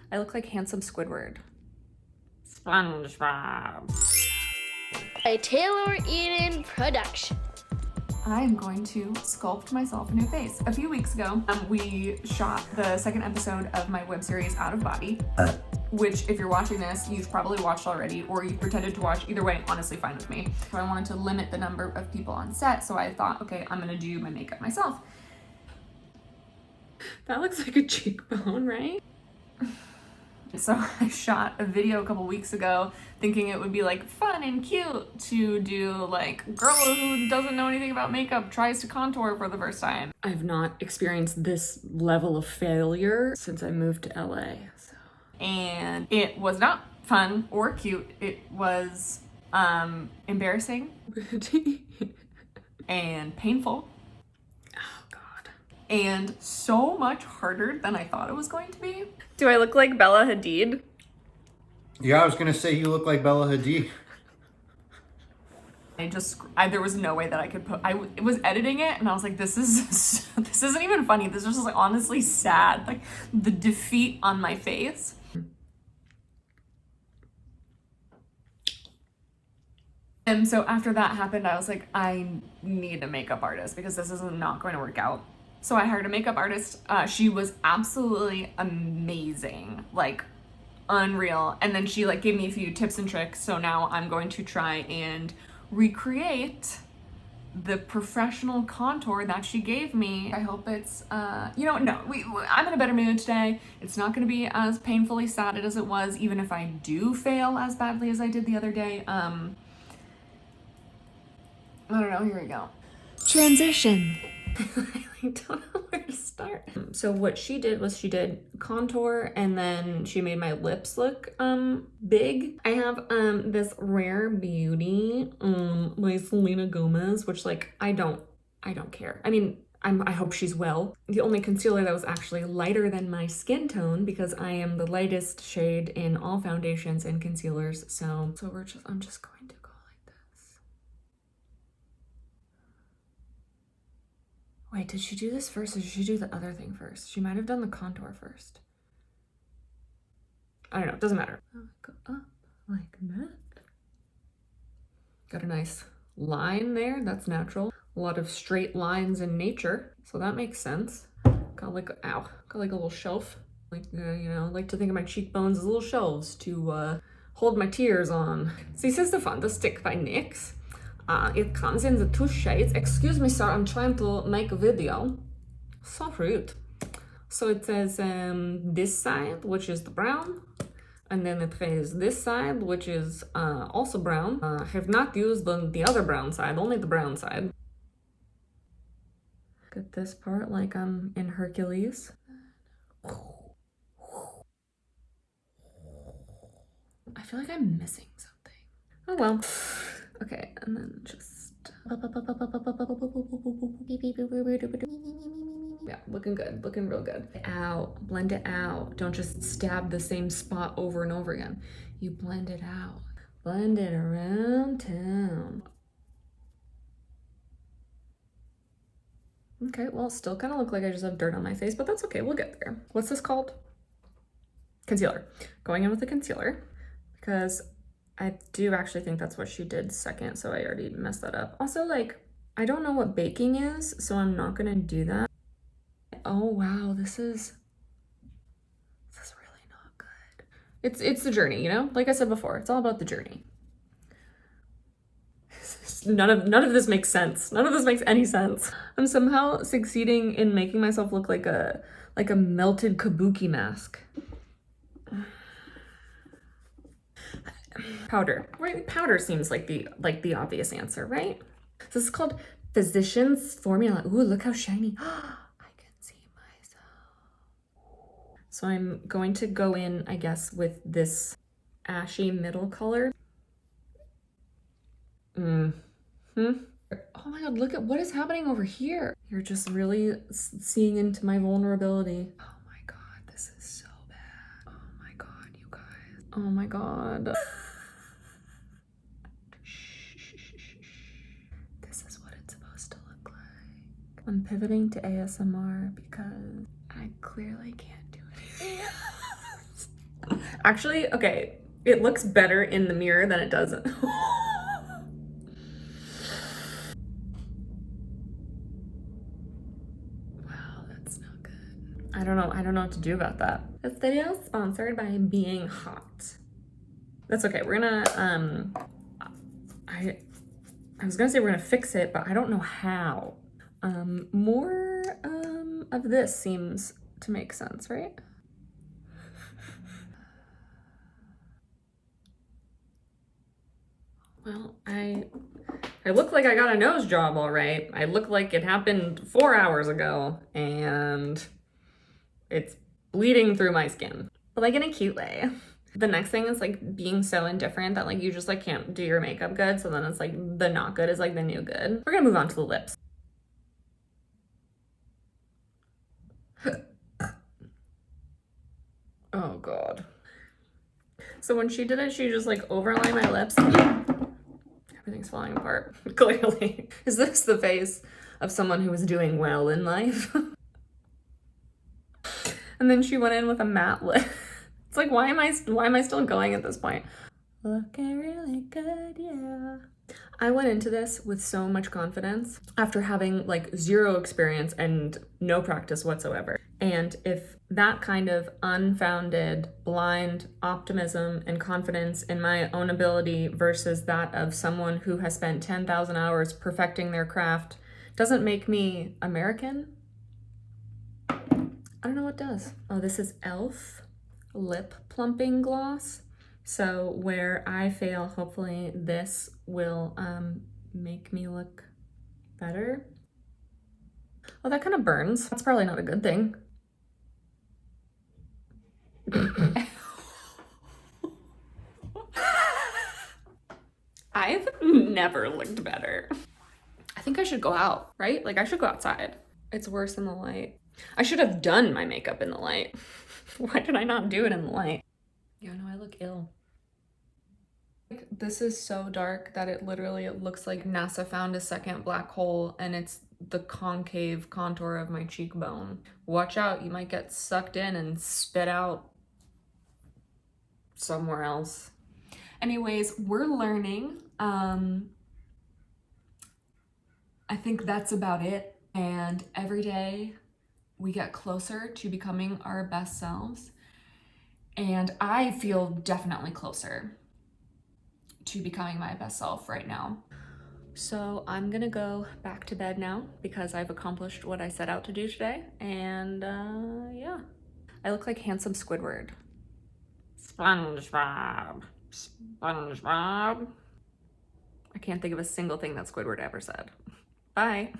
I look like handsome Squidward. SpongeBob. A Taylor Eden production. I'm going to sculpt myself a new face. A few weeks ago, we shot the second episode of my web series Out of Body, which if you're watching this, you've probably watched already, or you pretended to watch. Either way, honestly fine with me. So I wanted to limit the number of people on set, so I thought, okay, I'm gonna do my makeup myself. That looks like a cheekbone, right? So I shot a video a couple weeks ago thinking it would be like fun and cute to do like girl who doesn't know anything about makeup tries to contour for the first time. I've not experienced this level of failure since I moved to LA. So. And it was not fun or cute. It was embarrassing and painful. And so much harder than I thought it was going to be. Do I look like Bella Hadid? Yeah, I was gonna say you look like Bella Hadid. There was no way that I could put, I was editing it and I was like, this isn't even funny. This is just like honestly sad. Like the defeat on my face. And so after that happened, I was like, I need a makeup artist because this is not going to work out. So I hired a makeup artist. She was absolutely amazing, like unreal. And then she like gave me a few tips and tricks. So now I'm going to try and recreate the professional contour that she gave me. I hope it's, I'm in a better mood today. It's not going to be as painfully sad as it was, even if I do fail as badly as I did the other day. I don't know, here we go. Transition. I don't know where to start. So what she did was she did contour and then she made my lips look big. I have this Rare Beauty by Selena Gomez, which like I don't care. I mean, I hope she's well. The only concealer that was actually lighter than my skin tone because I am the lightest shade in all foundations and concealers. So I'm just going to go like this. Wait, did she do this first or did she do the other thing first? She might have done the contour first. I don't know, it doesn't matter. Go up like that. Got a nice line there, that's natural. A lot of straight lines in nature, so that makes sense. Got like a little shelf. Like, like to think of my cheekbones as little shelves to hold my tears on. This is the Fantastic by NYX. It comes in the two shades. Excuse me, sir, I'm trying to make a video. So rude. So it says this side, which is the brown, and then it has this side, which is also brown. I have not used the other brown side, only the brown side. Get this part like I'm in Hercules. I feel like I'm missing something. Oh well. Okay, and then just... Yeah, looking good, looking real good. Blend it out. Don't just stab the same spot over and over again. You blend it out. Blend it around town. Okay, well, still kind of look like I just have dirt on my face, but that's okay, we'll get there. What's this called? Concealer. Going in with the concealer, because I do actually think that's what she did second, so I already messed that up. Also, like, I don't know what baking is, so I'm not gonna do that. Oh wow, this is really not good. It's the journey, you know? Like I said before, it's all about the journey. None of this makes sense. None of this makes any sense. I'm somehow succeeding in making myself look like a melted kabuki mask. Powder. Right? Powder seems like the obvious answer, right? So this is called Physician's Formula. Ooh, look how shiny. I can see myself. So I'm going to go in, I guess, with this ashy middle color. Oh my god, look at what is happening over here. You're just really seeing into my vulnerability. Oh my god, this is so bad. Oh my god, you guys. Oh my god. This is what it's supposed to look like. I'm pivoting to ASMR because I clearly can't do anything else. Actually, okay, it looks better in the mirror than it does. Wow, that's not good. I don't know what to do about that. This video is sponsored by being hot. That's okay. We're gonna I was gonna say we're gonna fix it, but I don't know how. More of this seems to make sense, right? Well, I look like I got a nose job, all right. I look like it happened 4 hours ago, and it's bleeding through my skin, but like in a cute way. The next thing is like being so indifferent that like you just like can't do your makeup good, so then it's like the not good is like the new good. We're gonna move on to the lips. Oh god. So when she did it, she just like overlined my lips. Everything's falling apart, clearly. Is this the face of someone who was doing well in life? And then she went in with a matte lip. It's like, why am I still going at this point? Looking really good, yeah. I went into this with so much confidence after having like 0 experience and no practice whatsoever. And if that kind of unfounded, blind optimism and confidence in my own ability versus that of someone who has spent 10,000 hours perfecting their craft doesn't make me American, I don't know what does. Oh, this is e.l.f. Lip Plumping Gloss. So where I fail, hopefully this will make me look better. Oh, that kind of burns. That's probably not a good thing. I've never looked better. I think I should go out, right? Like I should go outside. It's worse in the light. I should have done my makeup in the light. Why did I not do it in the light? Yeah, no, I look ill. This is so dark that it looks like NASA found a second black hole and it's the concave contour of my cheekbone. Watch out, you might get sucked in and spit out somewhere else. Anyways, we're learning. I think that's about it. And every day we get closer to becoming our best selves. And I feel definitely closer to becoming my best self right now. So I'm gonna go back to bed now because I've accomplished what I set out to do today. And yeah, I look like handsome Squidward. SpongeBob, SpongeBob. I can't think of a single thing that Squidward ever said. Bye.